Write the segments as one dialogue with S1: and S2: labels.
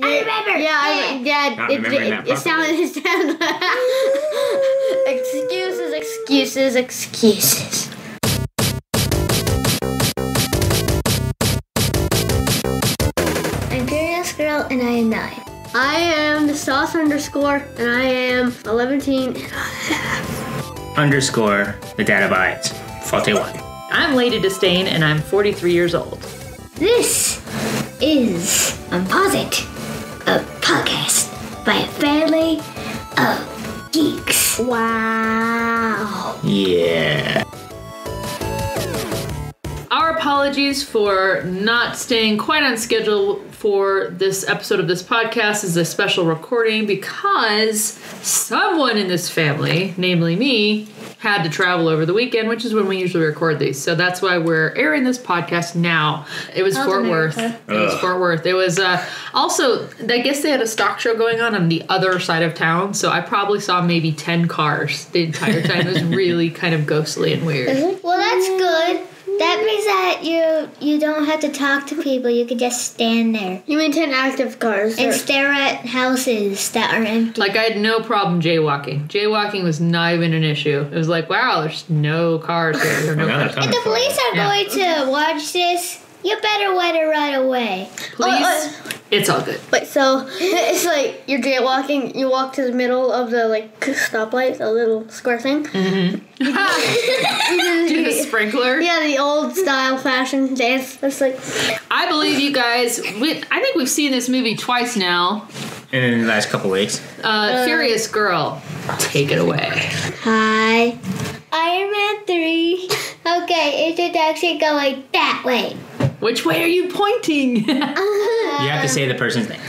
S1: I remember.
S2: Not remembering that
S1: it sounded. Excuses. I'm Curious Girl, and I am 9. I am the sauce underscore, and I am 11.
S2: Underscore the data bytes. 41.
S3: I'm Lady Disdain, and I'm 43 years old.
S1: This is UnpauseIt, a podcast by a family of geeks. Wow.
S2: Yeah.
S3: Our apologies for not staying quite on schedule for this episode of this podcast. Is a special recording because someone in this family, namely me, had to travel over the weekend, which is when we usually record these. So that's why we're airing this podcast now. It was Fort Worth. It was also, I guess they had a stock show going on the other side of town. So I probably saw maybe 10 cars the entire time. It was really kind of ghostly and weird.
S1: Well, that's good. That means that you don't have to talk to people. You could just stand there. You mean 10 active cars. And stare at houses that are empty.
S3: Like, I had no problem jaywalking. Jaywalking was not even an issue. It was like, wow, there's no cars here. There are no cars.
S1: If the police are going to watch this, you better let it right away.
S3: Please? It's all good.
S4: Wait, so it's like you're jaywalking, you walk to the middle of the stoplight, the little square thing.
S3: Mm-hmm. Do the sprinkler?
S4: Yeah, the old style fashion dance. It's like,
S3: I believe you guys. I think we've seen this movie twice now.
S2: In the last couple weeks.
S3: Furious Girl, take it away.
S1: Hi. Iron Man 3. Okay, it should actually go like that way.
S3: Which way are you pointing?
S2: You have to say the person's name.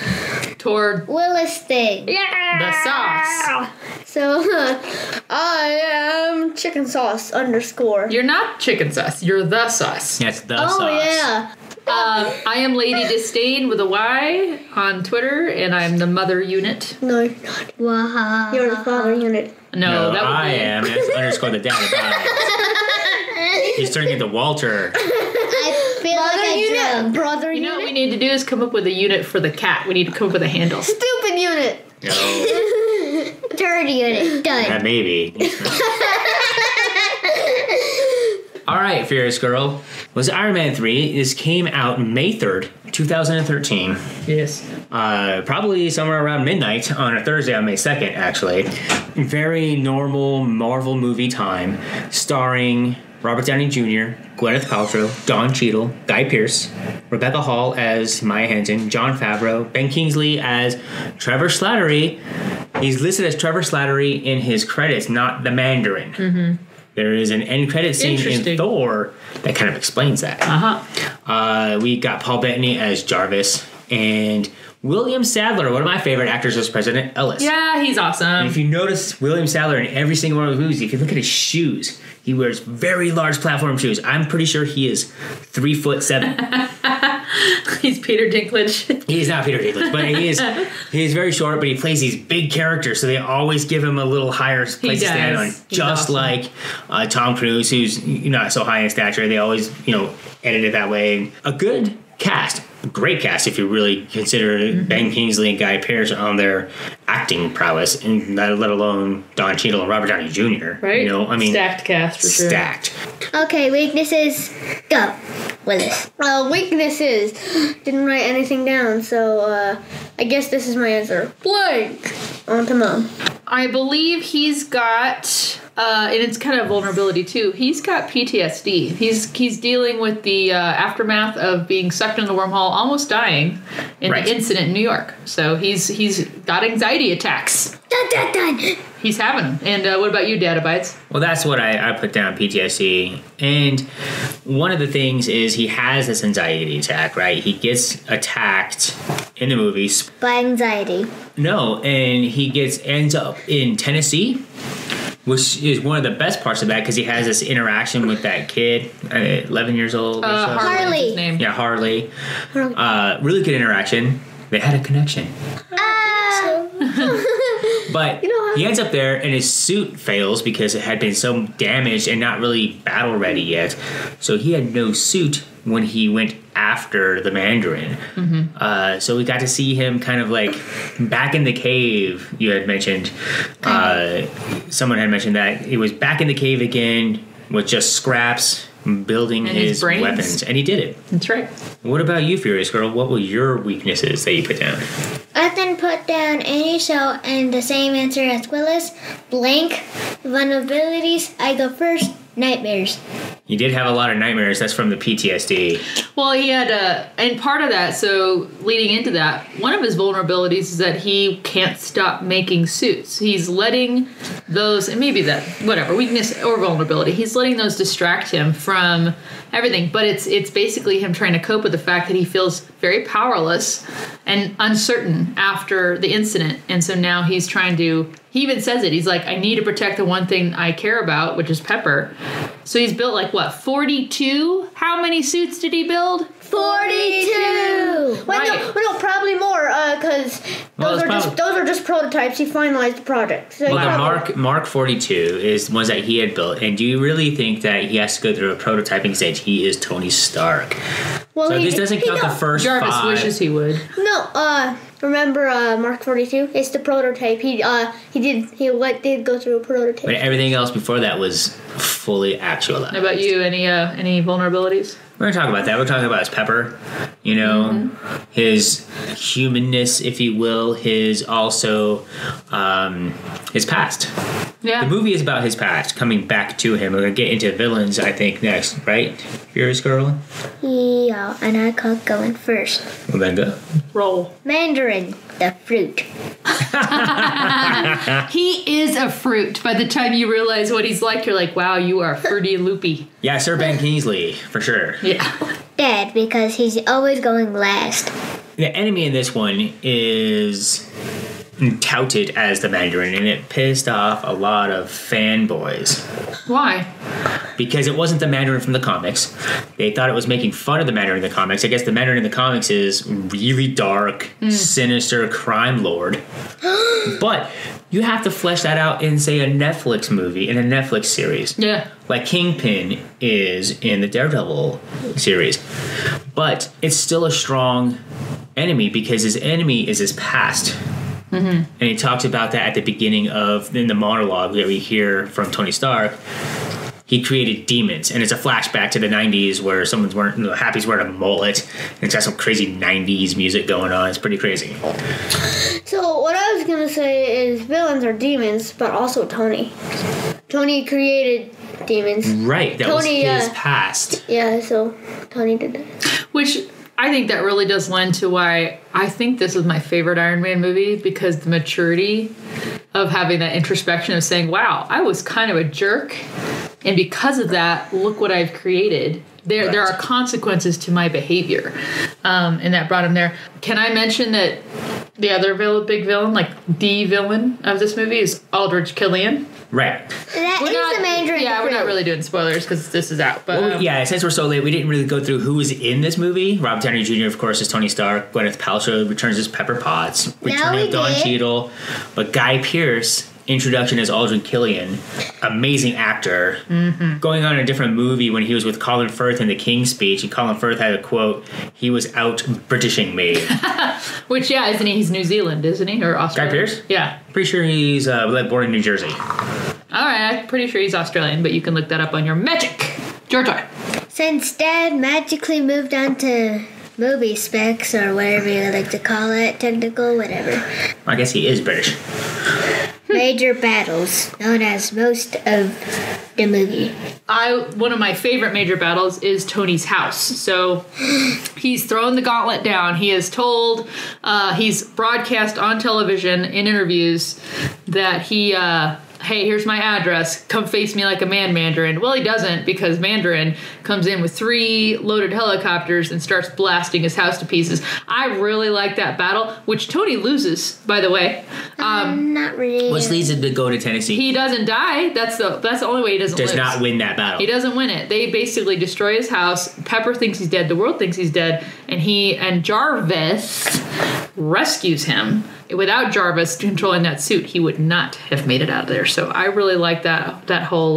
S3: Toward
S1: Willis thing.
S4: yeah!
S3: the sauce.
S4: So, I am chicken sauce underscore.
S3: You're not chicken sauce. You're the sauce.
S2: Yeah, it's the sauce.
S4: Oh, yeah.
S3: I am Lady Disdain with a Y on Twitter, and I'm the mother unit.
S4: No, you're not.
S1: Wow.
S4: You're the father unit.
S3: No, that would
S2: I
S3: be
S2: am. That's underscore the data bytes. He's turning into Walter.
S1: I feel like I drunk.
S4: Brother
S3: You
S4: unit.
S3: know what we need to do is come up with a unit for the cat. We need to come up with a handle.
S4: Stupid unit.
S2: No.
S1: Third unit. Done.
S2: Yeah, maybe. All right, Furious Girl. Was Iron Man 3. This came out May 3rd, 2013.
S3: Yes.
S2: Probably somewhere around midnight on a Thursday on May 2nd, actually. Very normal Marvel movie time, starring Robert Downey Jr., Gwyneth Paltrow, Don Cheadle, Guy Pearce, Rebecca Hall as Maya Hansen, Jon Favreau, Ben Kingsley as Trevor Slattery. He's listed as Trevor Slattery in his credits, not the Mandarin. Mm-hmm. There is an end credit scene in Thor that kind of explains that. We got Paul Bettany as Jarvis, and William Sadler, one of my favorite actors, as President Ellis.
S3: Yeah, he's awesome.
S2: And if you notice William Sadler in every single one of the movies, if you look at his shoes, he wears very large platform shoes. I'm pretty sure he is 3'7".
S3: He's Peter Dinklage.
S2: He's not Peter Dinklage, but he's very short, but he plays these big characters, so they always give him a little higher place to stand on. Just
S3: awesome.
S2: like Tom Cruise, who's not so high in stature. They always, edit it that way. A good cast. A great cast if you really consider Ben Kingsley and Guy Pearce on their acting prowess, and let alone Don Cheadle and Robert Downey Jr.
S3: Right?
S2: Stacked
S3: cast for sure.
S2: Stacked.
S1: Okay, weaknesses. Go. Willis.
S4: Weaknesses. Didn't write anything down, so I guess this is my answer. Blank. On to Mom.
S3: I believe he's got, and it's kind of vulnerability too, he's got PTSD. He's dealing with the aftermath of being sucked into the wormhole, almost dying in the incident in New York. So he's got anxiety attacks.
S1: Dun, dun, dun.
S3: He's having them. And what about you, Data Bites?
S2: Well, that's what I put down, PTSD. And one of the things is he has this anxiety attack, right? He gets attacked in the movies.
S1: By anxiety.
S2: No, and he ends up in Tennessee, which is one of the best parts of that because he has this interaction with that kid, 11 years old.
S1: Harley.
S3: His name.
S2: Yeah, Harley. Really good interaction. They had a connection. But he ends up there and his suit fails because it had been so damaged and not really battle ready yet. So he had no suit when he went after the Mandarin. So we got to see him kind of like back in the cave. You had mentioned, someone had mentioned that he was back in the cave again with just scraps, building
S3: and
S2: his weapons, and he did it.
S3: That's right.
S2: What about you, Furious Girl? What were your weaknesses that you put down?
S1: I didn't put down any, so and the same answer as Willis. Blank. Vulnerabilities. I go first. Nightmares.
S2: You did have a lot of nightmares. That's from the PTSD.
S3: Well, he had and part of that, so leading into that, one of his vulnerabilities is that he can't stop making suits. He's letting those, and maybe that, whatever, weakness or vulnerability, he's letting those distract him from everything. But it's basically him trying to cope with the fact that he feels very powerless and uncertain after the incident. And so now he's trying to, he even says it, he's like, I need to protect the one thing I care about, which is Pepper. So he's built like, what, 42? How many suits did he build?
S4: 42!
S3: Right.
S4: No, probably more, because those are just prototypes. He finalized the project. So
S2: the Mark 42 is the ones that he had built. And do you really think that he has to go through a prototyping stage? He is Tony Stark. Well, so this doesn't count the first
S3: Jarvis
S2: 5.
S3: wishes he would.
S4: No, remember Mark 42? It's the prototype. He did go through a prototype.
S2: But everything else before that was fully actualized.
S3: How about you? Any vulnerabilities?
S2: We're going to talk about that. We're talking about his Pepper, his humanness, if you will, his also his past.
S3: Yeah.
S2: The movie is about his past coming back to him. We're going to get into villains, I think, next, right? Furious Girl?
S1: Yeah, and I caught going first.
S2: Well, then go.
S3: Roll.
S1: Mandarin, the fruit.
S3: He is a fruit. By the time you realize what he's like, you're like, wow, you are fruity and loopy.
S2: Yeah, Sir Ben Kingsley, for sure.
S3: Yeah.
S1: Dead, because he's always going last.
S2: The enemy in this one is touted as the Mandarin, and it pissed off a lot of fanboys.
S3: Why?
S2: Because it wasn't the Mandarin from the comics. They thought it was making fun of the Mandarin in the comics. I guess the Mandarin in the comics is really dark, sinister crime lord. But you have to flesh that out in, say, a Netflix movie, in a Netflix series.
S3: Yeah.
S2: Like Kingpin is in the Daredevil series. But it's still a strong enemy because his enemy is his past. And he talks about that at the beginning in the monologue that we hear from Tony Stark. He created demons, and it's a flashback to the 90s where someone's wearing, Happy's wearing a mullet, and it's got some crazy 90s music going on. It's pretty crazy.
S4: So what I was going to say is villains are demons, but also Tony. Tony created demons.
S2: Right, that Tony, was his past.
S4: Yeah, so Tony did that.
S3: Which I think that really does lend to why I think this is my favorite Iron Man movie, because the maturity of having that introspection of saying, wow, I was kind of a jerk, and because of that, look what I've created. There are consequences to my behavior, and that brought him there. Can I mention that the other big villain, like the villain of this movie, is Aldrich Killian?
S2: Right.
S1: That is the Mandarin.
S3: Yeah, we're not really doing spoilers because this is out. But
S2: yeah, since we're so late, we didn't really go through who was in this movie. Robert Downey Jr., of course, is Tony Stark. Gwyneth Paltrow returns as Pepper Potts. Returning of Don Cheadle. But Guy Pearce, introduction as Aldrich Killian, amazing actor, going on a different movie when he was with Colin Firth in the King's Speech, and Colin Firth had a quote, he was out Britishing me.
S3: Which, yeah, isn't he? He's New Zealand, isn't he? Or Australia?
S2: Guy Pearce?
S3: Yeah.
S2: Pretty sure he's born in New Jersey.
S3: All right, I'm pretty sure he's Australian, but you can look that up on your magic. Georgia.
S1: Since Dad magically moved on to movie specs, or whatever you like to call it, technical, whatever.
S2: I guess he is British.
S1: Major battles, known as most of the movie.
S3: One of my favorite major battles is Tony's house. So he's thrown the gauntlet down. He is told, he's broadcast on television in interviews that he, hey, here's my address. Come face me like a Mandarin. Well, he doesn't, because Mandarin comes in with 3 loaded helicopters and starts blasting his house to pieces. I really like that battle, which Tony loses, by the way.
S1: Not really.
S2: Which leads him to go to Tennessee.
S3: He doesn't die. That's the only way he doesn't
S2: Does not win that battle.
S3: He doesn't win it. They basically destroy his house. Pepper thinks he's dead. The world thinks he's dead. And Jarvis rescues him. Without Jarvis controlling that suit, he would not have made it out of there. So I really like that whole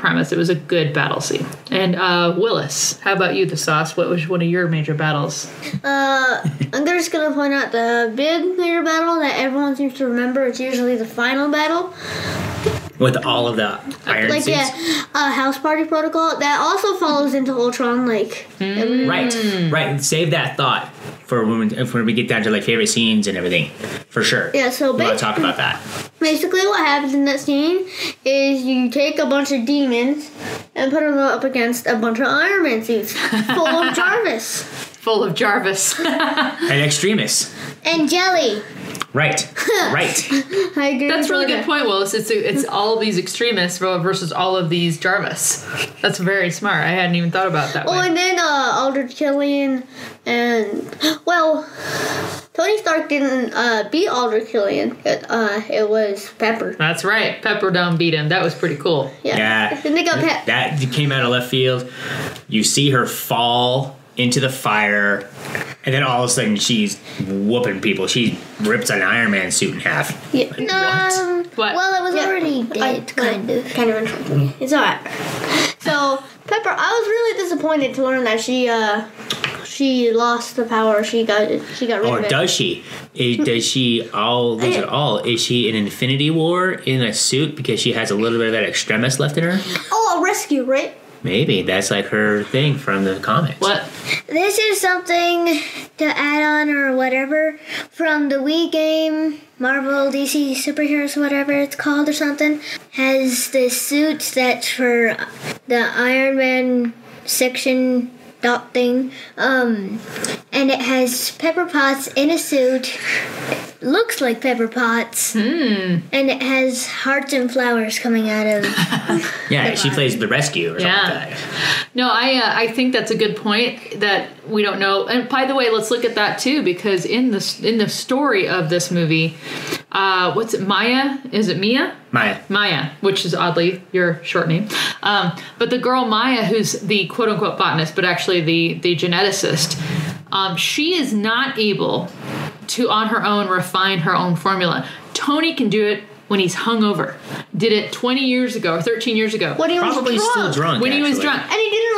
S3: premise. It was a good battle scene. And Willis, how about you, the sauce? What was one of your major battles?
S4: I'm just gonna point out the big major battle that everyone seems to remember. It's usually the final battle.
S2: With all of the iron suits?
S4: House Party Protocol. That also follows into Ultron,
S2: Right. Save that thought for when we get down to favorite scenes and everything, for sure.
S4: Yeah, so
S2: we'll talk about that.
S4: Basically, what happens in that scene is you take a bunch of demons and put them up against a bunch of Iron Man suits full of Jarvis.
S3: Full of Jarvis.
S2: And Extremis.
S1: And Jelly.
S2: Right.
S4: I agree.
S3: That's a really good point, Willis. It's all of these extremists versus all of these Jarvis. That's very smart. I hadn't even thought about that way.
S4: And then Aldrich Killian and Tony Stark didn't beat Aldrich Killian. It was Pepper.
S3: That's right. Pepper done beat him. That was pretty cool.
S4: Yeah. Then they got
S2: that came out of left field. You see her fall into the fire, and then all of a sudden she's whooping people. She rips an Iron Man suit in half.
S4: Yeah.
S3: What?
S1: Well, it was already dead, kind of.
S4: It's alright. So Pepper, I was really disappointed to learn that she lost the power. She got rid of it.
S2: Or does she? Does she lose it all? Is she in Infinity War in a suit because she has a little bit of that extremis left in her?
S4: Oh, a rescue, right?
S2: Maybe that's her thing from the comics.
S3: What?
S1: This is something to add on or whatever from the Wii game, Marvel, DC Superheroes, whatever it's called or something, has this suit that's for the Iron Man section dot thing, and it has Pepper Potts in a suit. Looks like Pepper Potts, and it has hearts and flowers coming out of.
S2: Yeah, she plays the rescue or something like that.
S3: No, I think that's a good point that we don't know. And by the way, let's look at that too, because in the story of this movie, what's it? Maya? Is it Mia? Maya, which is oddly your short name. But the girl Maya, who's the quote unquote botanist, but actually the geneticist, she is not able to on her own refine her own formula. Tony can do it when he's hungover. Did it 20 years ago or 13 years ago.
S4: When he was
S2: Probably
S4: drunk.
S2: still drunk.
S3: When he was drunk.
S4: And he didn't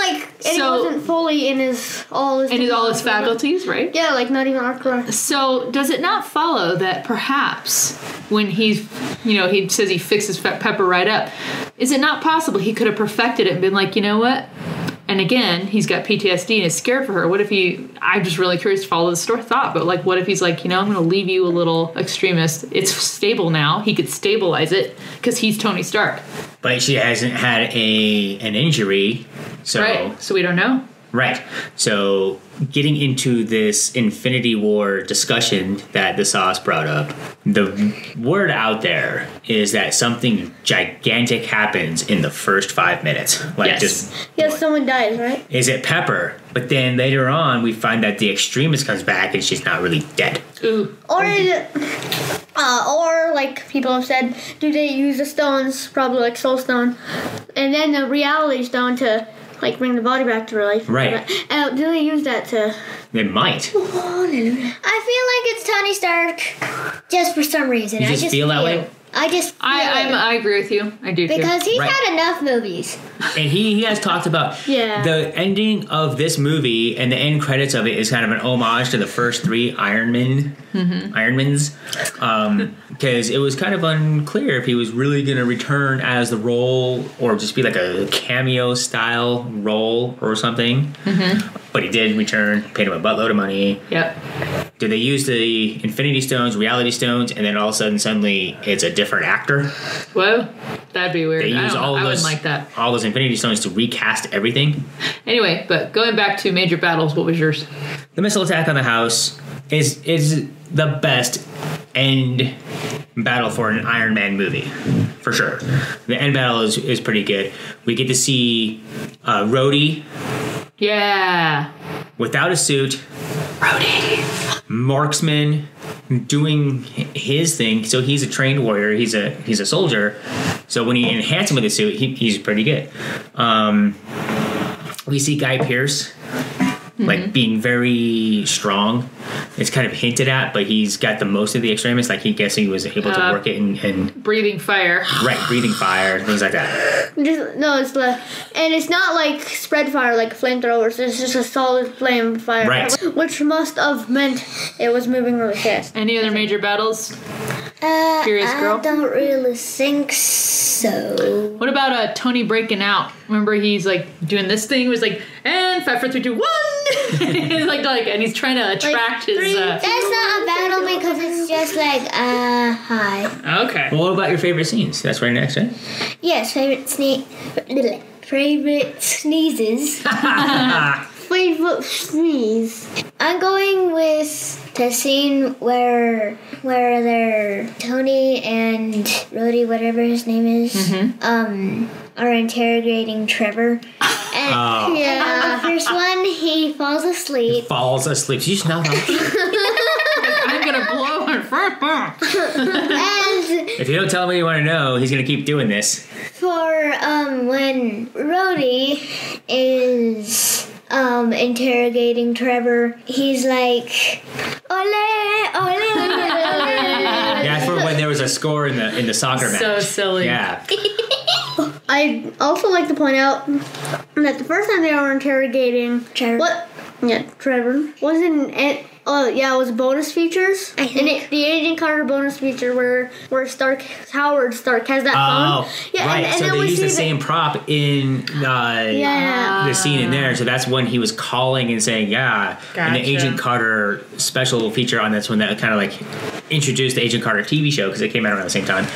S4: and he wasn't fully in all his
S3: faculties, right?
S4: Yeah, not even Arcra.
S3: So does it not follow that perhaps when he says he fixes Pepper right up, is it not possible he could have perfected it and been like, you know what? And again, he's got PTSD and is scared for her. What if I'm just really curious to follow the thought, but what if he's like, I'm going to leave you a little extremist. It's stable now. He could stabilize it because he's Tony Stark.
S2: But she hasn't had an injury. So.
S3: Right. So we don't know.
S2: Right. So getting into this Infinity War discussion that the sauce brought up, the word out there is that something gigantic happens in the first 5 minutes.
S4: Yes, someone dies, right?
S2: Is it Pepper? But then later on, we find that the extremist comes back and she's not really dead.
S3: Ooh.
S4: Or is it... or, people have said, do they use the stones, probably Soul Stone, and then the Reality Stone to... bring the body back to life.
S2: Right.
S4: Do they use that to...
S2: They might.
S1: I feel like it's Tony Stark just for some reason.
S2: You just feel that way?
S1: I just feel
S3: I agree with you. I do too.
S1: Because he's had enough movies.
S2: And he has talked about the ending of this movie and the end credits of it is kind of an homage to the first 3 Ironmans. Because it was kind of unclear if he was really going to return as the role or just be a cameo style role or something. But he did return, paid him a buttload of money.
S3: Yep.
S2: Did they use the Infinity Stones, Reality Stones, and then all of a sudden suddenly it's a different actor?
S3: Whoa, that'd be weird.
S2: They use
S3: I wouldn't like that.
S2: All those Infinity Stones to recast everything.
S3: Anyway, but going back to major battles, what was yours?
S2: The missile attack on the house is the best end battle for an Iron Man movie, for sure. The end battle is pretty good. We get to see Rhodey.
S3: Yeah.
S2: Without a suit.
S3: Rhodey.
S2: Marksman doing his thing. So he's a trained warrior. He's a soldier. So when you enhance him with a suit, he's pretty good. We see Guy Pearce like being very strong. It's kind of hinted at, but he's got the most of the extremis. Like he was able to work it and
S3: breathing fire.
S2: Right, breathing fire, things like that.
S4: And it's not like spread fire like flamethrowers. It's just a solid flame fire,
S2: Right.
S4: Which must have meant it was moving really fast.
S3: Any other major battles? Curious girl.
S1: I don't really think so.
S3: What about Tony breaking out? Remember, he's like doing this thing. Was like, and 5, 4, 3, 2, 1. He's like, and he's trying to attract his.
S1: That's not a battle because it's just like hi.
S3: Okay.
S2: Well, what about your favorite scenes? That's right next, right?
S1: Yes, favorite sneezes.
S4: Favorite sneeze.
S1: I'm going with the scene where they're Tony and Rhodey, whatever his name is, are interrogating Trevor. And the first one, he falls asleep.
S2: You should know that.
S3: I'm gonna blow her first.
S1: And
S2: If you don't tell him what you want to know, he's going to keep doing this.
S1: for when Rhodey is interrogating Trevor, he's like, ole, ole, ole, ole.
S2: Yeah, for when there was a score in the soccer match.
S3: So silly.
S2: Yeah.
S4: I'd also like to point out that the first time they were interrogating
S1: Trevor.
S4: Trevor wasn't it. Oh yeah, it was bonus features.
S1: I think.
S4: The Agent Carter bonus feature where Howard Stark has that phone. Yeah,
S2: right.
S4: and
S2: So
S4: then
S2: they
S4: we
S2: used
S4: see
S2: the same prop in the scene in there. So that's when he was calling and saying, and the
S3: Gotcha.
S2: Agent Carter special feature on that's when that kind of like introduced the Agent Carter TV show because it came out around the same time.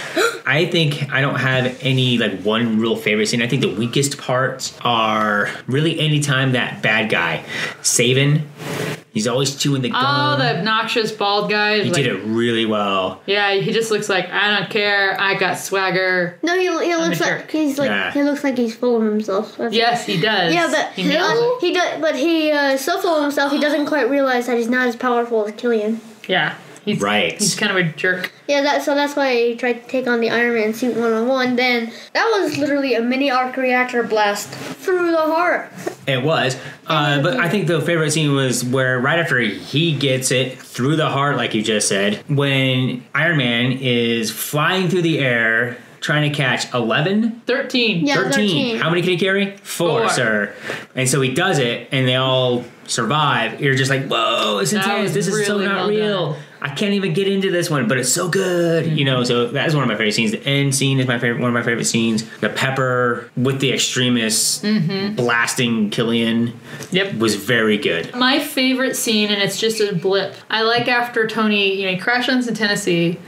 S2: I think I don't have any like one real favorite scene. I think the weakest parts are really any time that bad guy, Savin, he's always chewing the gum.
S3: Oh, the obnoxious bald guy.
S2: He did it really well.
S3: Yeah, he just looks like, I don't care, I got swagger.
S4: No, he
S3: I'm
S4: looks
S3: a
S4: like
S3: jerk.
S4: he's like
S2: Yeah.
S4: he looks like he's full of himself.
S3: Yes, he does.
S4: Yeah, but
S3: he nails it.
S4: he does. But he so full of himself, he doesn't quite realize that he's not as powerful as Killian.
S3: Yeah, he's
S2: Right.
S3: He's kind of a jerk.
S4: Yeah, that's why he tried to take on the Iron Man suit 1-on-1. Then that was literally a mini arc reactor blast through the heart.
S2: It was. But I think the favorite scene was where right after he gets it through the heart, like you just said, when Iron Man is flying through the air trying to catch 11?
S3: 13.
S4: Yeah, 13.
S2: How many can he carry? 4, sir. And so he does it, and they all survive. You're just like, whoa, it's
S3: That
S2: intense.
S3: was
S2: This is so
S3: really
S2: not
S3: well
S2: real.
S3: done.
S2: I can't even get into this one, but it's so good. You know, so that is one of my favorite scenes. The end scene is one of my favorite scenes. The Pepper with the extremists blasting Killian was very good.
S3: My favorite scene, and it's just a blip. I like after Tony, he crash lands in Tennessee.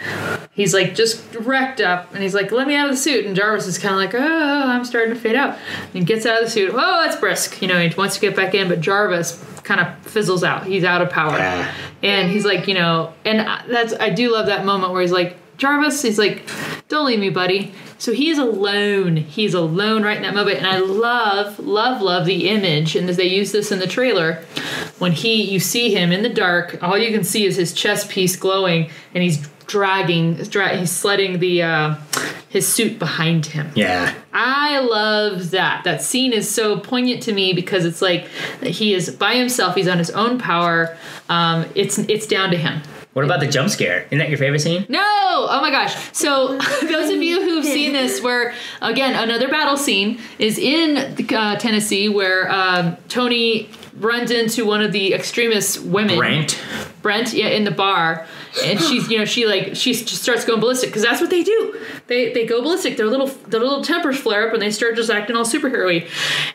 S3: He's like just wrecked up, and he's like, "Let me out of the suit." And Jarvis is kind of like, "Oh, I'm starting to fade out." And he gets out of the suit. Oh, that's brisk. He wants to get back in, but Jarvis kind of fizzles out. He's out of power, and he's like, and I do love that moment where he's like, Jarvis, he's like, "Don't leave me, buddy." So he's alone. He's alone right in that moment. And I love, love, love the image. And as they use this in the trailer, when you see him in the dark, all you can see is his chest piece glowing, and he's he's sledding his suit behind him.
S2: Yeah.
S3: I love that. That scene is so poignant to me because it's like he is by himself. He's on his own power. It's down to him.
S2: What about the jump scare? Isn't that your favorite scene?
S3: No! Oh my gosh. So, those of you who've seen this, where, again, another battle scene is in Tennessee where Tony runs into one of the extremist women. Brent, yeah, in the bar. And she's, she just starts going ballistic because that's what they do. They go ballistic. Their little tempers flare up and they start just acting all superhero-y.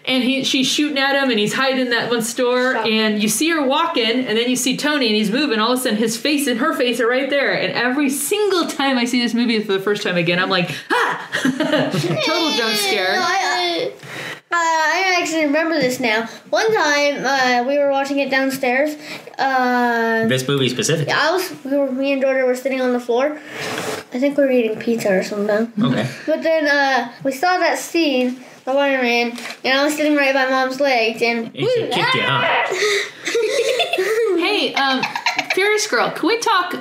S3: And she's shooting at him and he's hiding in that one store. And you see her walking and then you see Tony and he's moving. All of a sudden his face and her face are right there. And every single time I see this movie for the first time again, I'm like, ah! Total jump scare.
S4: I actually remember this now. One time, we were watching it downstairs.
S2: This movie specifically.
S4: Me and Jordan were sitting on the floor. I think we were eating pizza or something.
S2: Okay.
S4: But then we saw that scene, the Iron Man, and I was sitting right by Mom's legs, and
S2: She kicked you out.
S3: Hey, Furious Girl, can we talk?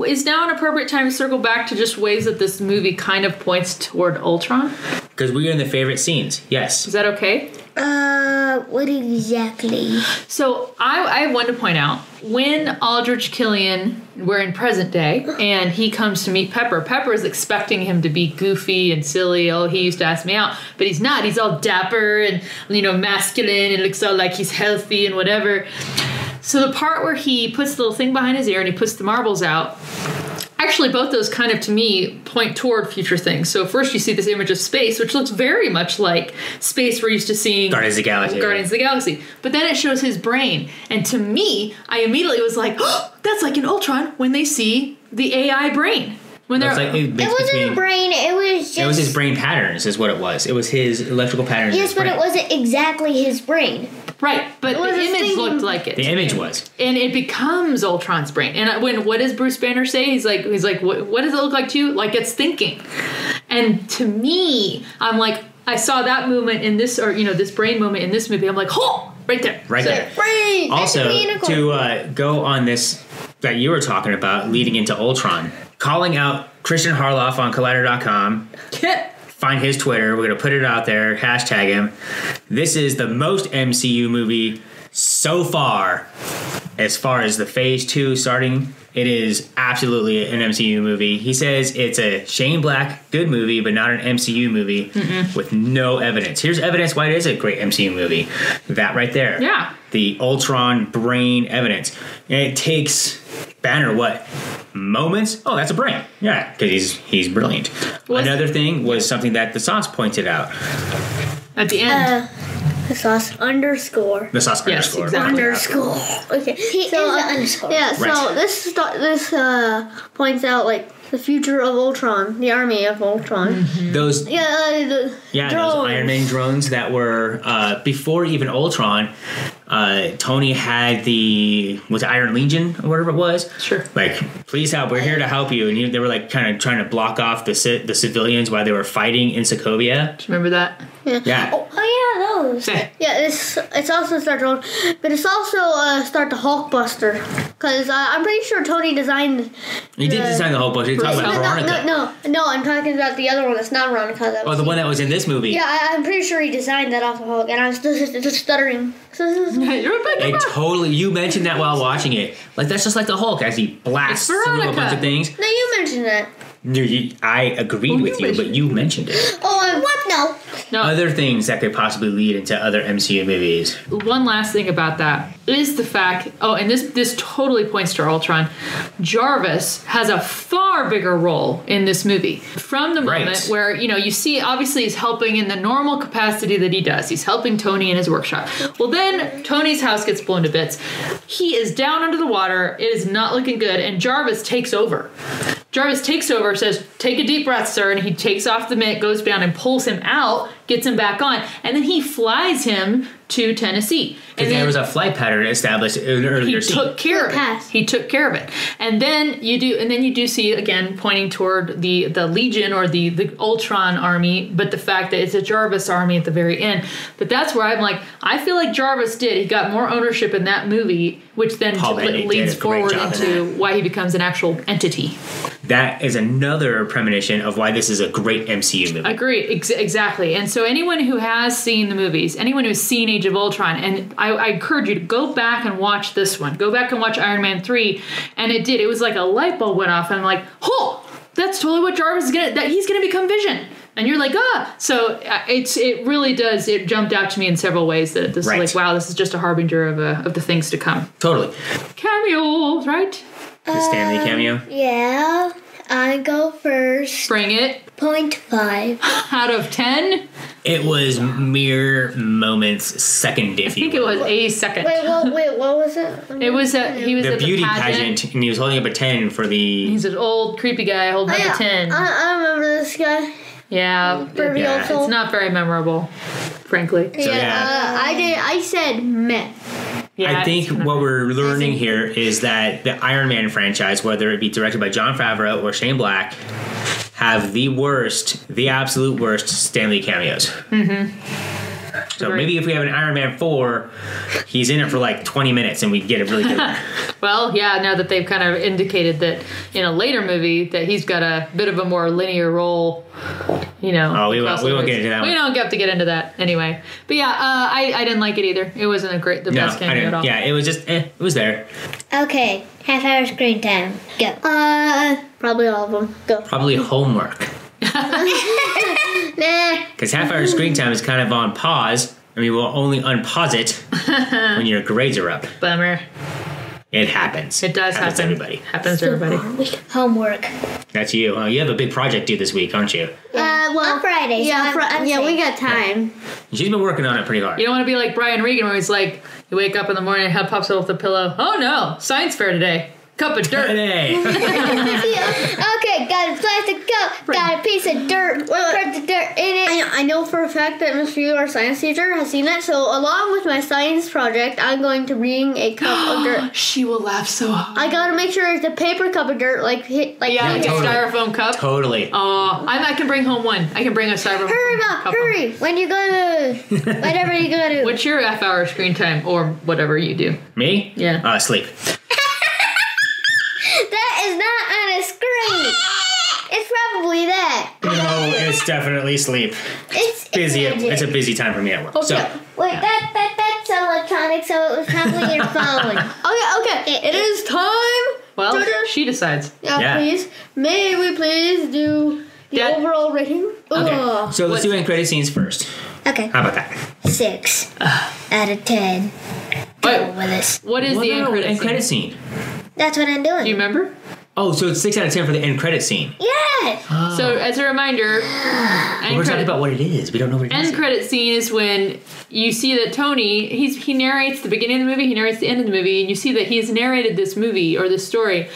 S3: Is now an appropriate time to circle back to just ways that this movie kind of points toward Ultron?
S2: Because we are in the favorite scenes. Yes.
S3: Is that okay?
S1: What exactly?
S3: So I want to point out, when Aldrich Killian, we're in present day, and he comes to meet Pepper, Pepper is expecting him to be goofy and silly. Oh, he used to ask me out. But he's not. He's all dapper and, masculine and looks all like he's healthy and whatever. So the part where he puts the little thing behind his ear and he puts the marbles out, actually, both those kind of, to me, point toward future things. So first you see this image of space, which looks very much like space we're used to seeing.
S2: Guardians of the Galaxy.
S3: But then it shows his brain. And to me, I immediately was like, oh, that's like in Ultron when they see the AI brain. When they're
S1: It wasn't a brain, it was just...
S2: It was his brain patterns is what it was. It was his electrical patterns.
S1: Yes, but it wasn't exactly his brain.
S3: Right, but the image looked like it.
S2: The image was.
S3: And it becomes Ultron's brain. And what does Bruce Banner say? He's like, what does it look like to you? Like it's thinking. And to me, I'm like, I saw that movement in this, or, this brain movement in this movie. I'm like, oh, right there.
S2: Right there.
S1: Brain!
S2: Also, to go on this that you were talking about leading into Ultron, calling out Christian Harloff on Collider.com. Find his Twitter. We're going to put it out there. Hashtag him. This is the most MCU movie so far as the Phase 2 starting. It is absolutely an MCU movie. He says it's a Shane Black good movie, but not an MCU movie with no evidence. Here's evidence why it is a great MCU movie. That right there.
S3: Yeah.
S2: The Ultron brain evidence. And it takes Banner, moments? Oh, that's a brain. Yeah, because he's brilliant. Another thing was something that the sauce pointed out.
S3: At the end.
S1: The sauce underscore.
S2: The sauce underscore.
S3: Exactly.
S1: Underscore. Okay. He is the underscore.
S4: Yeah, so
S2: Right.
S4: this points out, the future of Ultron, the army of Ultron.
S2: Those
S4: Yeah,
S2: those
S4: drones.
S2: Iron Man drones that were before even Ultron. Tony had was it Iron Legion or whatever it was.
S3: Sure.
S2: Please help. We're here to help you. And they were kind of trying to block off the civilians while they were fighting in Sokovia.
S3: Do you remember that?
S2: Yeah.
S1: Oh yeah, those.
S4: Yeah, it's also Star Drone, but it's also start the Hulkbuster, because I'm pretty sure Tony designed.
S2: He did design the Hulkbuster. You're talking about Veronica.
S4: No, I'm talking about the other one that's not Veronica.
S2: Oh, the one that was in this movie.
S4: Yeah, I'm pretty sure he designed that off of Hulk, and I was just stuttering.
S2: You mentioned that while watching it. That's just like the Hulk as he blasts
S3: It's
S2: through a
S3: Veronica.
S2: bunch of things.
S4: No, you mentioned that.
S2: I agreed with you, but you mentioned it.
S4: Oh,
S1: What? No.
S3: No.
S2: Other things that could possibly lead into other MCU movies.
S3: One last thing about that is the fact, and this totally points to Ultron, Jarvis has a far bigger role in this movie. From the moment where, you see, obviously he's helping in the normal capacity that he does. He's helping Tony in his workshop. Well, then Tony's house gets blown to bits. He is down under the water. It is not looking good, and Jarvis takes over. Jarvis takes over, says, "Take a deep breath, sir," and he takes off the mitt, goes down and pulls him out, gets him back on, and then he flies him to Tennessee.
S2: Because there was a flight pattern established in an earlier scene.
S3: He took care of it. He took care of it. And then you do see, again, pointing toward the Legion or the Ultron army, but the fact that it's a Jarvis army at the very end. But that's where I'm like, I feel like Jarvis he got more ownership in that movie, which then leads forward into why he becomes an actual entity.
S2: That is another premonition of why this is a great MCU movie.
S3: I agree. Exactly. And so anyone who has seen the movies, anyone who's seen Age of Ultron, and I encourage you to go back and watch this one. Go back and watch Iron Man 3. And it was like a light bulb went off, and I'm like, oh, that's totally what Jarvis is he's going to become Vision. And you're like, So it really does. It jumped out to me in several ways that this is wow, this is just a harbinger of the things to come.
S2: Totally.
S3: Cameos, right?
S2: The Stanley cameo?
S1: Yeah. I go first.
S3: Bring it.
S1: 0.5.
S3: Out of 10?
S2: It was mere moments, second if
S3: I think it was a second.
S4: Wait, what was it?
S3: It was he was
S2: the
S3: at
S2: beauty
S3: the
S2: pageant, and he was holding up a 10 for the...
S3: He's an old creepy guy holding up a 10.
S4: I remember this guy.
S3: Yeah, it's not very memorable, frankly.
S2: So,
S4: I said meh.
S3: Yeah,
S2: I think what we're learning here is that the Iron Man franchise, whether it be directed by Jon Favreau or Shane Black, have the absolute worst Stan Lee cameos. So
S3: Agreed.
S2: maybe if we have an Iron Man 4, he's in it for like 20 minutes and we get a really good one.
S3: Well, yeah, now that they've kind of indicated that in a later movie that he's got a bit of a more linear role, you know.
S2: Oh, we won't get into that
S3: We
S2: one.
S3: don't get to get into that anyway. But yeah, I didn't like it either. It wasn't the best
S2: I
S3: cameo
S2: didn't.
S3: at all.
S2: Yeah, it was just, it was there.
S1: Okay, half-hour screen time. Go.
S4: Probably all of them. Go.
S2: Probably homework.
S1: Nah.
S2: Because half-hour screen time is kind of on pause, and we will only unpause it when your grades are up.
S3: Bummer.
S2: It happens.
S3: It does
S2: happens to
S3: happen.
S2: everybody.
S3: Happens to everybody.
S1: Homework.
S2: That's you. You have a big project due this week, aren't you?
S4: Well,
S1: On Friday. So
S4: Yeah,
S1: I'm
S4: yeah, we
S1: safe.
S4: got time.
S2: She's been working on it pretty hard.
S3: You don't want to be like Brian Regan where he's like, you wake up in the morning, head pops up with the pillow. Oh no, science fair today. Cup of dirt.
S2: Hey.
S1: Okay, got a plastic cup, got a piece of dirt, put the dirt in it.
S4: I know for a fact that Miss Yu, our science teacher, has seen it. So along with my science project, I'm going to bring a cup of dirt.
S3: She will laugh so hard.
S4: I gotta make sure it's a paper cup of dirt, like
S3: Yeah, like a
S2: totally.
S3: styrofoam cup.
S2: Totally.
S3: I can bring home one. I can bring a styrofoam
S1: Hurry up,
S3: cup.
S1: hurry. When you gonna, whatever you gonna do.
S3: What's your half-hour screen time or whatever you do?
S2: Me?
S3: Yeah.
S2: Sleep.
S1: That is not on a screen. It's probably that.
S2: No, it's definitely sleep.
S1: It's
S2: Busy.
S1: magic.
S2: It's a busy time for me at work. So,
S1: Wait, that's electronic, so it was probably your phone.
S4: Okay, it is time.
S3: Well,
S4: Georgia?
S3: she decides.
S2: Yeah.
S4: Please, may we please do the
S3: Dad-
S4: overall rating?
S2: okay. So let's do end credit scenes first.
S1: Okay,
S2: How about that?
S1: 6 out of 10. Go
S3: Wait,
S1: with us.
S3: what is the end credit
S2: end
S3: scene?
S2: credit scene?
S1: That's what I'm doing.
S3: Do you remember?
S2: Oh, so it's 6 out of 10 for the end credit scene.
S1: Yes.
S3: So, as a reminder,
S2: We're talking about what it is. We don't know what it is.
S3: end credit scene is when you see that Tony, he narrates the beginning of the movie, he narrates the end of the movie, and you see that he's narrated this movie or this story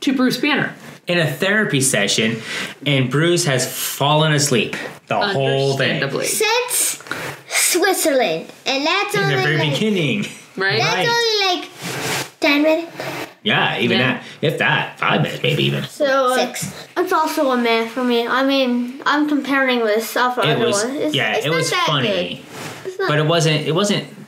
S3: to Bruce Banner.
S2: In a therapy session, and Bruce has fallen asleep the whole thing.
S3: Understandably.
S1: Since Switzerland, and that's
S2: In the
S1: only
S2: very
S1: like,
S2: beginning.
S3: Right?
S1: that's
S2: Right.
S1: only like 10 minutes.
S2: Yeah, even
S3: Yeah.
S2: that. If that. 5 minutes, maybe even.
S4: So
S1: 6.
S4: it's also a meh for me. I mean, I'm comparing with South
S2: It
S4: Africa.
S2: was,
S4: It's
S2: it
S4: not
S2: was
S4: that
S2: funny.
S4: It's not.
S2: But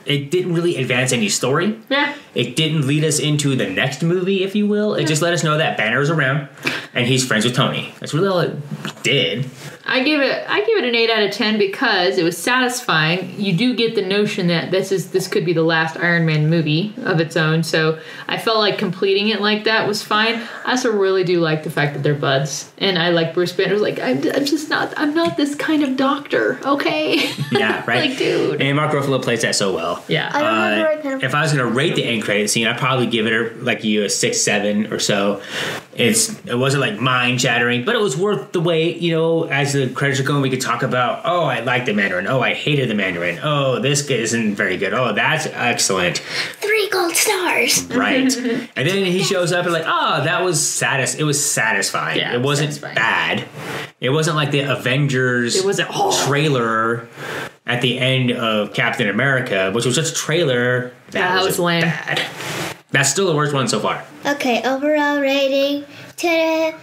S2: it didn't really advance any story.
S3: Yeah.
S2: It didn't lead us into the next movie, if you will. It just let us know that Banner is around and he's friends with Tony. That's really all it did.
S3: I give it an 8 out of 10 because it was satisfying. You do get the notion that this could be the last Iron Man movie of its own, so I felt like completing it like that was fine. I also really do like the fact that they're buds, and I like Bruce Banner's like I'm not this kind of doctor, okay?
S2: Yeah, right.
S3: Like, dude.
S2: And Mark Ruffalo plays that so well.
S3: Yeah.
S4: I don't know the right kind of.
S2: If I was going to rate the end credit scene, I'd probably give it like you a 6, 7 or so. It wasn't like mind shattering, but it was worth the wait. You know, as the credits are going, we could talk about, oh, I like the Mandarin. Oh, I hated the Mandarin. Oh, this guy isn't very good. Oh, that's excellent.
S1: 3 gold stars.
S2: Right. And then he shows up and like, oh, that was it was satisfying.
S3: Yeah,
S2: it wasn't
S3: satisfying.
S2: bad. It wasn't like the Avengers
S3: It wasn't
S2: trailer at the end of Captain America, which was just a trailer
S3: That was
S2: just
S3: lame.
S2: bad. That's still the worst one so far.
S1: Okay, overall rating to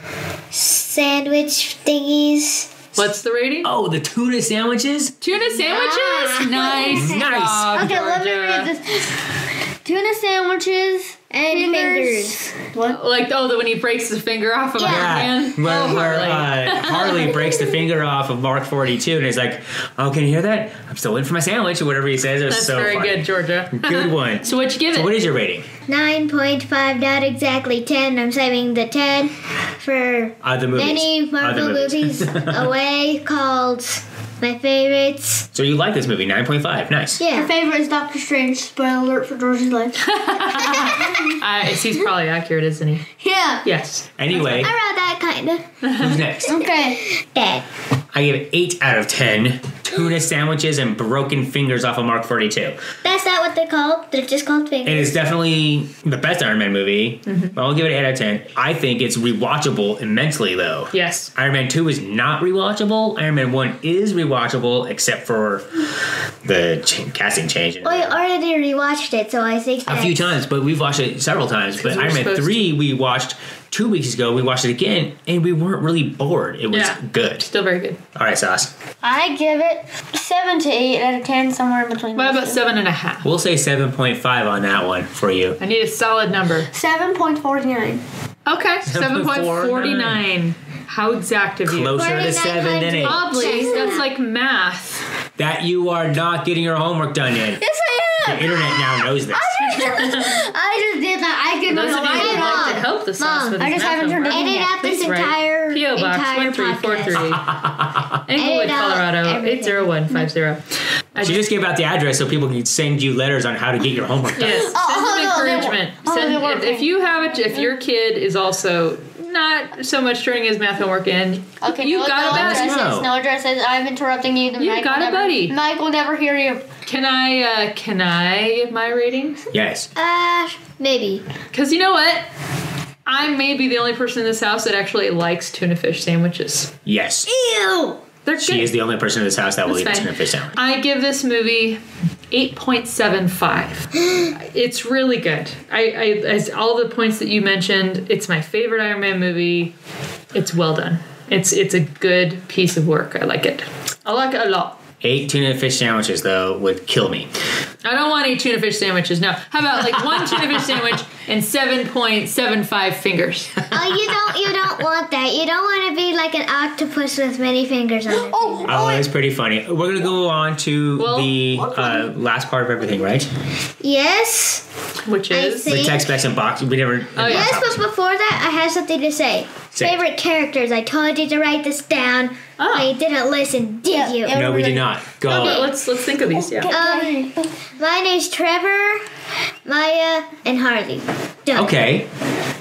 S1: sandwich thingies.
S3: What's the rating?
S2: Oh, the tuna sandwiches?
S3: Tuna sandwiches? Nice.
S2: Nice.
S3: job,
S4: Okay, let me
S3: Georgia.
S4: read this. Tuna sandwiches
S1: And fingers.
S4: What?
S3: Like, when he breaks his finger off of
S1: Yeah.
S3: Iron Man?
S2: Where,
S3: Oh,
S2: where
S3: Harley.
S2: Harley breaks the finger off of Mark 42 and he's like, oh, can you hear that? I'm still waiting for my sandwich or whatever he says. It was
S3: That's
S2: so
S3: very
S2: funny.
S3: good, Georgia.
S2: Good one.
S3: So what'd you give
S2: So
S3: it?
S2: what is your rating?
S1: 9.5, not exactly 10. I'm saving the 10 for
S2: The movies.
S1: many Marvel
S2: Other
S1: movies away called my favorites.
S2: So you like this movie, 9.5. Nice.
S4: My
S1: Yeah.
S4: favorite is Doctor Strange. Spoiler alert for George's life.
S3: He's probably accurate, isn't he?
S4: Yeah.
S3: Yes.
S2: Anyway,
S1: I wrote that kind of.
S2: who's next?
S4: Okay.
S1: Dad.
S2: I give it 8 out of 10 tuna sandwiches and broken fingers off of Mark 42.
S1: That's not what they're called. They're just called
S2: It
S1: fingers.
S2: is definitely the best Iron Man movie. But I'll give it 8 out of 10. I think it's rewatchable immensely, though.
S3: Yes.
S2: Iron Man 2 is not rewatchable. Iron Man 1 is rewatchable, except for the casting change.
S1: Well, you already rewatched it, so I think
S2: A few times, but we've watched it several times. But
S3: we're
S2: Iron Man
S3: supposed
S2: 3 we watched 2 weeks ago, we watched it again, and we weren't really bored. It was good.
S3: Still very good.
S2: All right, Sauce.
S4: I give it 7 to 8 out of 10, somewhere in between.
S3: What about
S4: those two.
S3: 7.5?
S2: We'll say 7.5 on that one for you.
S3: I need a solid number.
S4: 7.49.
S3: Okay, 7.49.
S2: 7.49.
S3: How exact of you.
S2: Closer to 7 than 8.
S3: Oddly, that's like math.
S2: That you are not getting your homework done in.
S4: Yes, I am.
S2: The internet now knows this.
S4: I just did that. I did
S3: Those
S4: not
S3: of you who would
S4: write
S3: like to
S4: it.
S3: help the sauce
S4: Mom,
S3: with
S4: I
S3: his
S4: just
S3: math
S4: haven't turned
S3: homework,
S4: it in
S1: Edit
S4: yet.
S1: out this
S3: please write
S1: entire
S3: P.O. Box
S1: entire
S3: 1343.
S1: podcast.
S3: Inglewood,
S1: Edit out
S3: Colorado,
S1: everything.
S3: 80150.
S2: She just gave out the address so people can send you letters on how to get your homework done.
S3: Yes, send some encouragement. If you have it, if your kid is also not so much turning his math homework in,
S4: Okay,
S3: you
S4: no,
S3: got a buddy.
S4: addresses. No addresses. I'm interrupting you.
S3: You got a buddy.
S4: Mike will never hear you.
S3: Can I give my ratings?
S2: Yes.
S1: Maybe.
S3: Because you know what? I may be the only person in this house that actually likes tuna fish sandwiches.
S2: Yes.
S1: Ew.
S3: They're good.
S2: She is the only person in this house that will eat a
S3: That's
S2: tuna
S3: fine.
S2: fish sandwich.
S3: I give this movie 8.75. It's really good. I as all the points that you mentioned, it's my favorite Iron Man movie. It's well done. It's a good piece of work. I like it. I like it a lot.
S2: 8 tuna fish sandwiches, though, would kill me.
S3: I don't want 8 tuna fish sandwiches. No. How about like 1 tuna fish sandwich and 7.75 fingers?
S1: Oh, you don't want that. You don't want to be like an octopus with many fingers on it.
S2: Oh, that's pretty funny. We're going to go on to the last part of everything, right?
S1: Yes.
S3: Which
S1: I
S3: is
S1: think-
S2: The text specs and box. We never...
S3: Oh, yeah.
S1: Yes, but before that, I have something to say.
S2: Say it.
S1: Favorite characters. I told you to write this down.
S3: Oh.
S1: But you didn't listen, did you?
S2: No, we did not. Go.
S3: Okay, let's think of these. Yeah.
S1: My name's Trevor, Maya, and Harley. Done.
S2: Okay.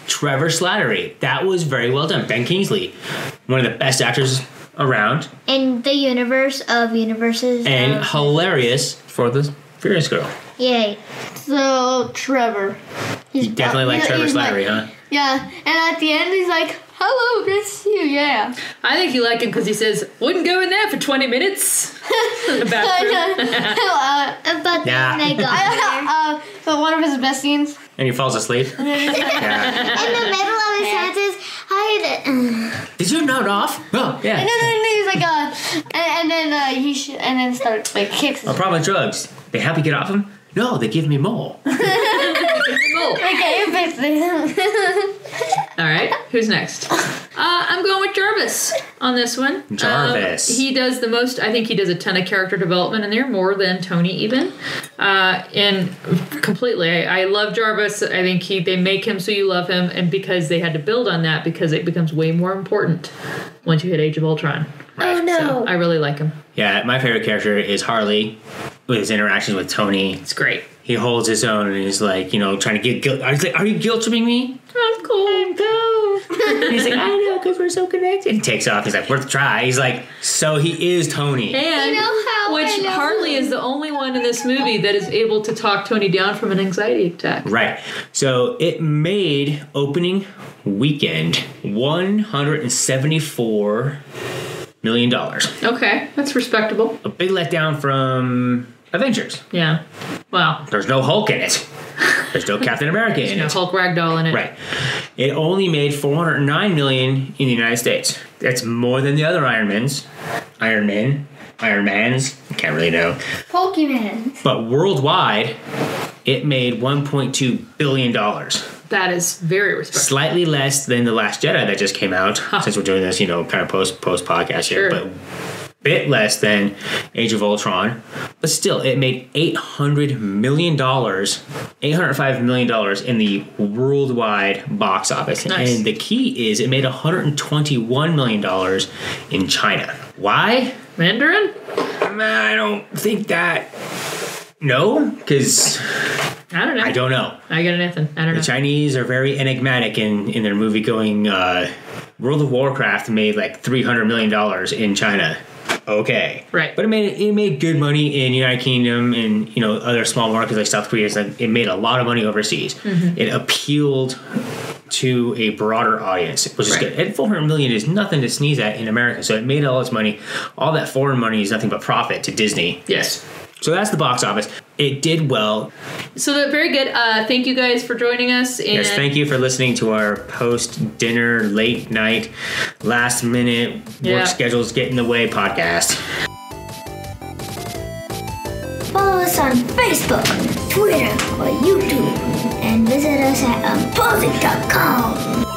S2: Trevor Slattery. That was very well done. Ben Kingsley. One of the best actors around.
S1: In the universe of universes.
S2: And
S1: of-
S2: hilarious for the Furious Girl.
S1: Yay.
S4: So, Trevor.
S2: You definitely like Trevor
S4: he's
S2: Slattery, huh?
S4: Yeah, and at the end he's like, hello, good to see you, yeah.
S3: I think you like him because he says, wouldn't go in there for 20 minutes. In the bathroom.
S1: But
S2: Nah.
S1: then they got there.
S4: So one of his best scenes.
S2: And he falls asleep. Yeah.
S1: In the middle of his sentences,
S2: Did you note off? Oh, yeah.
S4: And then he's like, and then starts like kicks.
S2: A problem with drugs. They help you get off them? No, they give me more.
S4: Okay, basically.
S3: All right, who's next? I'm going with Jarvis on this one.
S2: Jarvis.
S3: He does the most. I think he does a ton of character development in there, more than Tony even. And completely, I love Jarvis. I think they make him so you love him, and because they had to build on that, because it becomes way more important once you hit Age of Ultron.
S1: Oh no.
S3: So I really like him.
S2: Yeah, my favorite character is Harley with his interactions with Tony.
S3: It's great.
S2: He holds his own and he's like, trying to get guilt. He's like, are you guilt tripping me?
S3: I'm cool.
S2: Go. And he's like, I know, because we're so connected. He takes off. He's like, worth a try. He's like, so he is Tony.
S3: And
S1: You know how
S3: which
S1: I know?
S3: Harley is the only one in this movie that is able to talk Tony down from an anxiety attack.
S2: Right. So it made opening weekend $174 million.
S3: Okay, that's respectable.
S2: A big letdown from Avengers.
S3: Yeah. Wow.
S2: There's no Hulk in it. There's no Captain America in
S3: No
S2: it.
S3: Hulk Ragdoll in it.
S2: Right. It only made $409 million in the United States. That's more than the other Ironmans. Ironmans. I can't really know.
S4: Pokemon.
S2: But worldwide, it made $1.2 billion.
S3: That is very respectable.
S2: Slightly less than The Last Jedi that just came out. Since we're doing this, kind of post podcast here.
S3: Sure.
S2: But bit less than Age of Ultron. But still, it made $800 million, $805 million in the worldwide box office.
S3: Nice.
S2: And the key is it made $121 million in China. Why?
S3: Mandarin?
S2: I don't think that. No, because
S3: I don't know.
S2: I don't know.
S3: I got nothing. I don't know.
S2: The Chinese are very enigmatic in their movie going. World of Warcraft made like $300 million in China. Okay,
S3: Right.
S2: but it made good money in United Kingdom and other small markets like South Korea. So it made a lot of money overseas.
S3: Mm-hmm.
S2: It appealed to a broader audience, which is
S3: Right.
S2: good. And $400 million is nothing to sneeze at in America. So it made all its money. All that foreign money is nothing but profit to Disney.
S3: Yes.
S2: So that's the box office. It did well.
S3: So very good. Thank you guys for joining us. And
S2: Yes, thank you for listening to our post-dinner, late night, last-minute work schedules get in the way podcast.
S1: Follow us on Facebook, Twitter, or YouTube, and visit us at UnpauseIt.com.